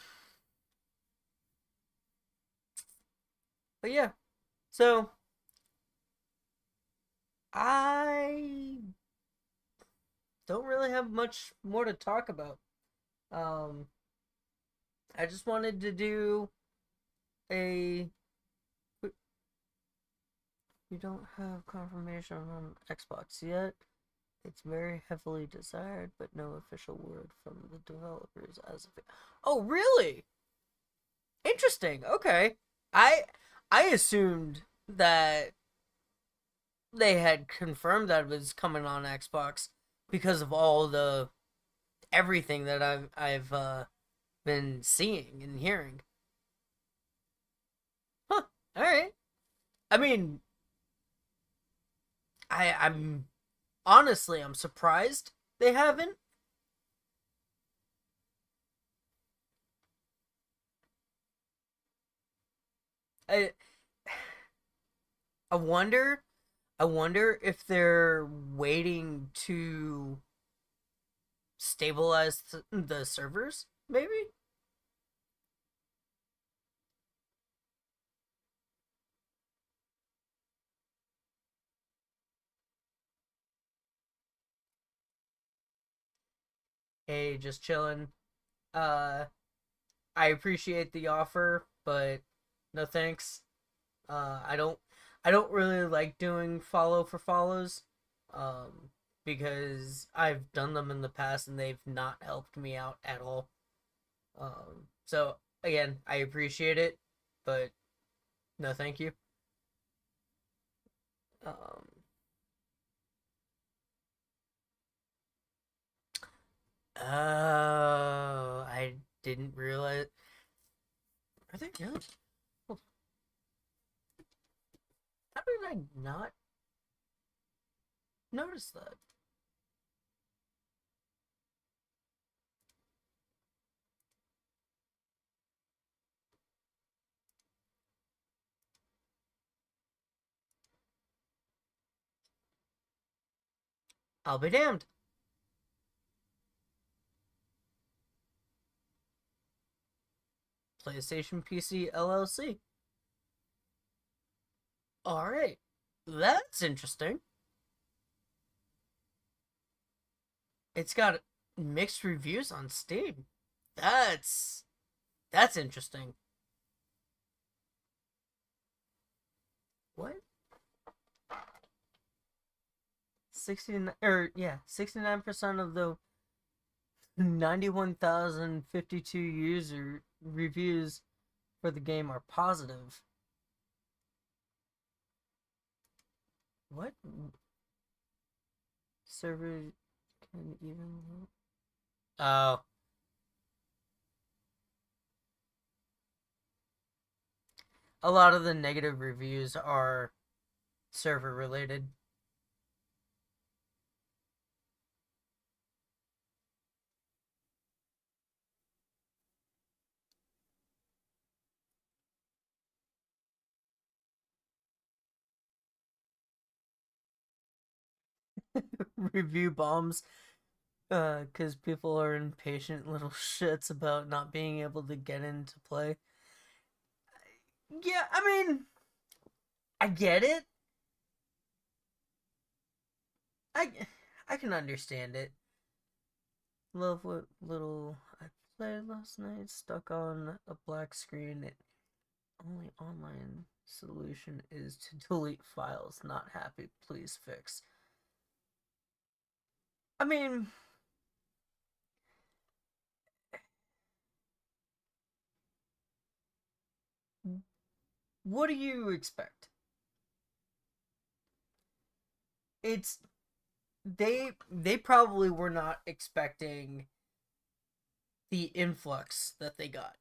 but yeah, so I don't really have much more to talk about. Um, I just wanted to do a. You don't have confirmation on Xbox yet. It's very heavily desired, but no official word from the developers as of yet. Oh, really? Interesting. Okay. I I assumed that they had confirmed that it was coming on Xbox because of all the everything that I've been seeing and hearing. Huh. All right. I mean, I'm honestly I'm surprised they haven't. I I wonder I wonder if they're waiting to stabilize the servers, maybe? Hey, just chilling. Uh I appreciate the offer, but no thanks. I don't really like doing follow for follows. Um because I've done them in the past and they've not helped me out at all. So again, I appreciate it, but no thank you. Um oh, I didn't realize. Are they good? How did I not notice that? I'll be damned. PlayStation PC LLC. All right, that's interesting. It's got mixed reviews on Steam. That's that's interesting. What? 69 or yeah, 69% of the 91,052 user reviews for the game are positive. What server can even? Oh, a lot of the negative reviews are server related. Review bombs because people are impatient little shits about not being able to get into play. Yeah, I mean, I get it. I I can understand it. Love what little I played last night. Stuck on a black screen. It only online solution is to delete files. Not happy. Please fix. I mean, what do you expect? It's they probably were not expecting the influx that they got.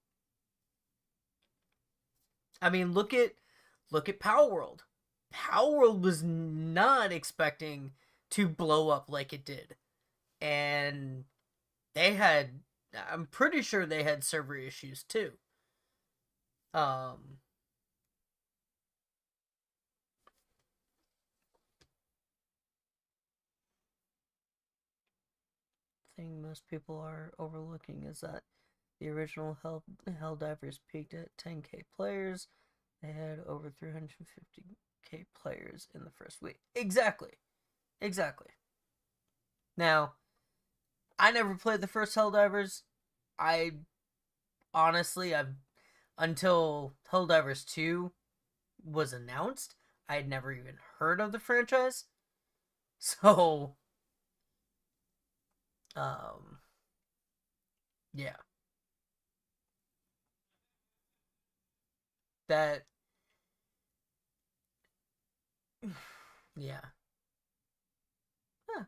I mean, look at Power World. Power World was not expecting to blow up like it did. And they had I'm pretty sure they had server issues too. Um thing most people are overlooking is that the original Helldivers peaked at 10k players. They had over 350k players in the first week. Exactly. Now, I never played the first Helldivers. I honestly, until Helldivers 2 was announced, I had never even heard of the franchise. So, yeah. That, yeah. Huh,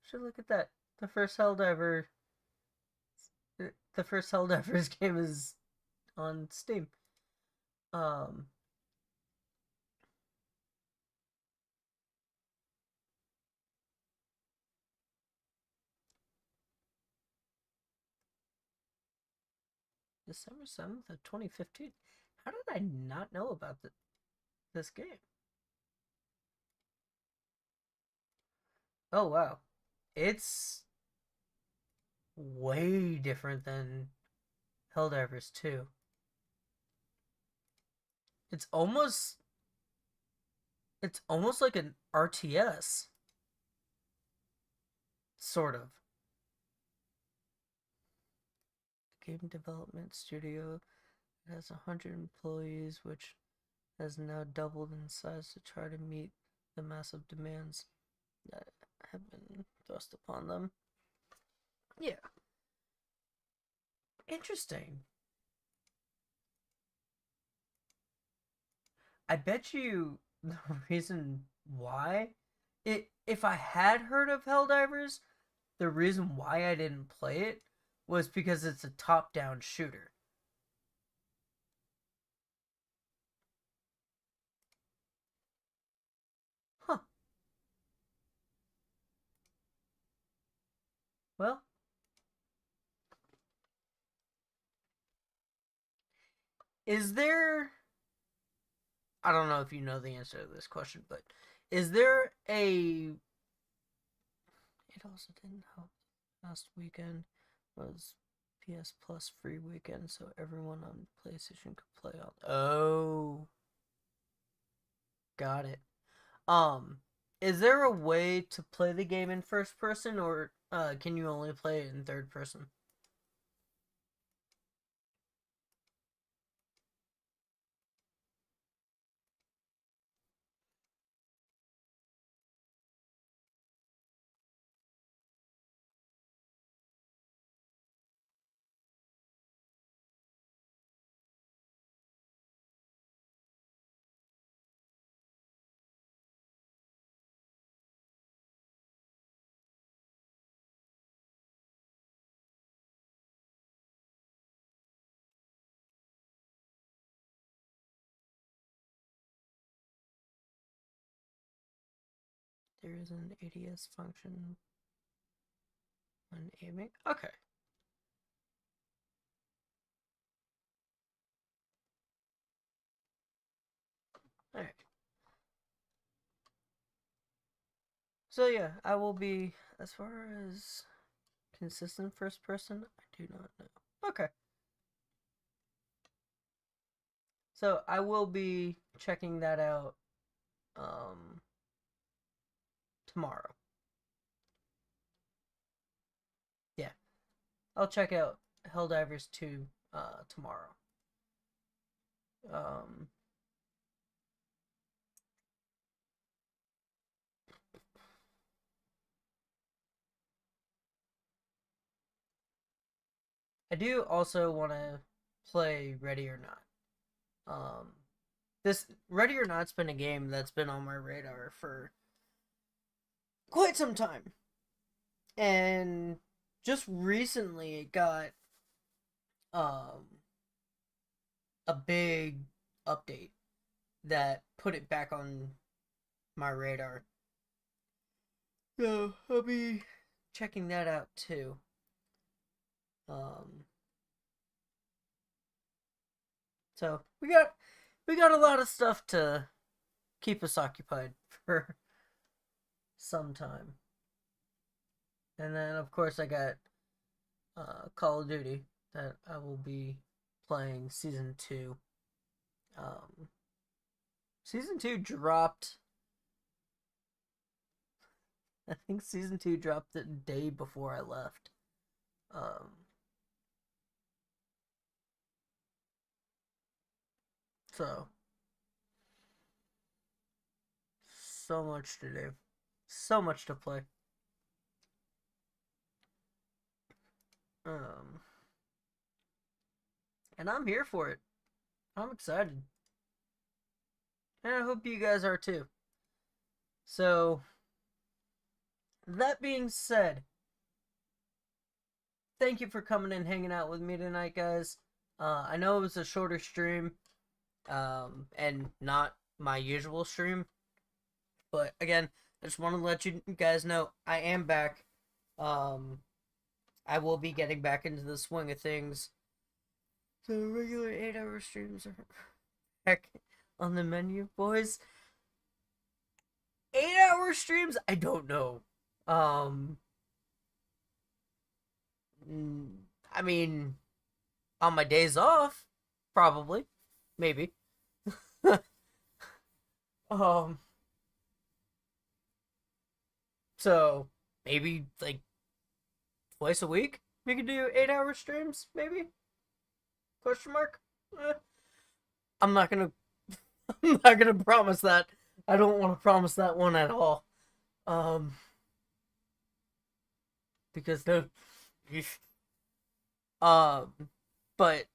should look at that. The first Helldivers game is on Steam. Um, December 7th of 2015. How did I not know about this game? Oh, wow. It's way different than Helldivers 2. It's almost like an RTS, sort of. Game development studio has 100 employees, which has now doubled in size to try to meet the massive demands that have been thrust upon them. Yeah. Interesting. I bet you the reason why, if I had heard of Helldivers, the reason why I didn't play it was because it's a top-down shooter. Huh. Well, is there, I don't know if you know the answer to this question, but is there a, it also didn't help last weekend was PS Plus free weekend, so everyone on PlayStation could play on. Oh, got it. Is there a way to play the game in first person, or can you only play it in third person? There is an ADS function when aiming. Okay. All right. So yeah, I will be, as far as consistent first person, I do not know. Okay. So I will be checking that out um tomorrow. Yeah. I'll check out Helldivers 2 tomorrow. Um I do also want to play Ready or Not. This Ready or Not's been a game that's been on my radar for quite some time. And just recently it got um a big update that put it back on my radar. So I'll be checking that out too. Um so we got a lot of stuff to keep us occupied for some time. And then, of course, I got Call of Duty that I will be playing Season 2. Um, Season 2 dropped. I think Season 2 dropped the day before I left. Um, so, so much to do. So much to play. Um, and I'm here for it. I'm excited. And I hope you guys are too. So, that being said, thank you for coming and hanging out with me tonight, guys. I know it was a shorter stream, and not my usual stream. But again, I just want to let you guys know I am back. I will be getting back into the swing of things. The regular 8-hour streams are back on the menu, boys. 8-hour streams? I don't know. I mean, on my days off, probably, maybe. um, so maybe like twice a week we could do 8-hour streams, maybe? Question mark? I'm not gonna I'm not gonna promise that. I don't want to promise that one at all. Um because the um but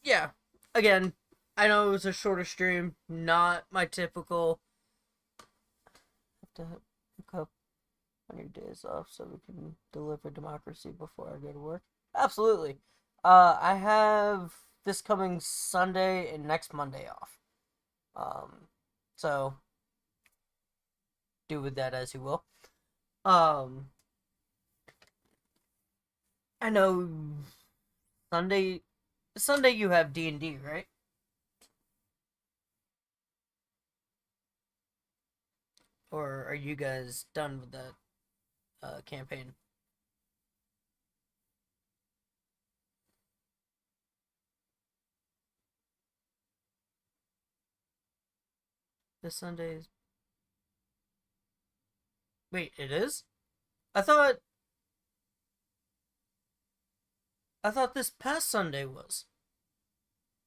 yeah, again, I know it was a shorter stream, not my typical have to hook up on your days off so we can deliver democracy before I go to work. Absolutely. I have this coming Sunday and next Monday off. So do with that as you will. Um, I know Sunday you have D&D, right? Or are you guys done with that campaign? This Sunday is. Wait, it is? I thought this past Sunday was.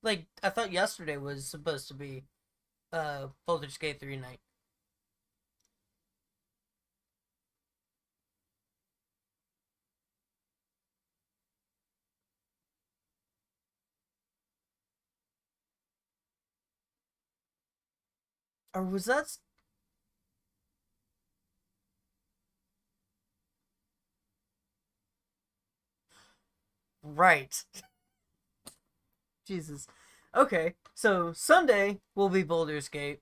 Like, I thought yesterday was supposed to be Baldur's Gate 3 night. Or was that right? Jesus. Okay, so Sunday will be Baldur's Gate.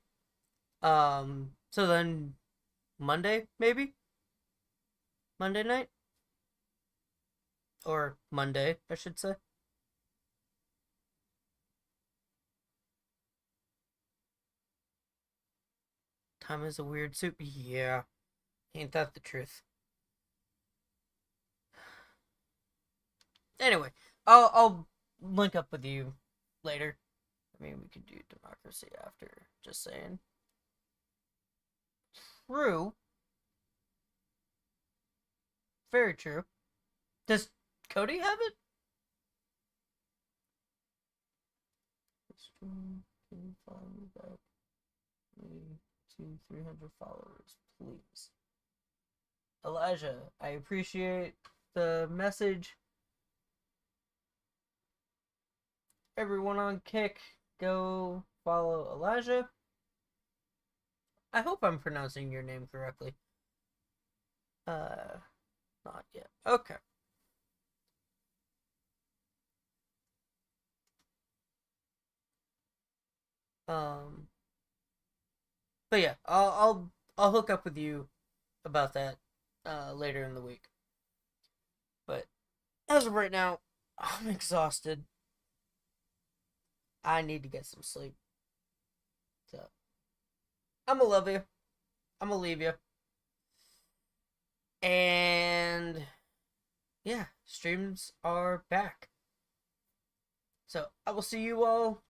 So then Monday, maybe? Monday night? Or Monday, I should say. Time is a weird soup. Yeah. Ain't that the truth? Anyway, I'll link up with you later. I mean, we could do democracy after. Just saying. True. Very true. Does Cody have it? Can you follow me back? Me to 300 followers, please. Elijah, I appreciate the message. Everyone on Kick, go follow Elijah. I hope I'm pronouncing your name correctly. Not yet. Okay. Um, but yeah, I'll hook up with you about that later in the week. But as of right now, I'm exhausted. I need to get some sleep. So I'm gonna love you. I'm gonna leave you. And yeah, streams are back. So I will see you all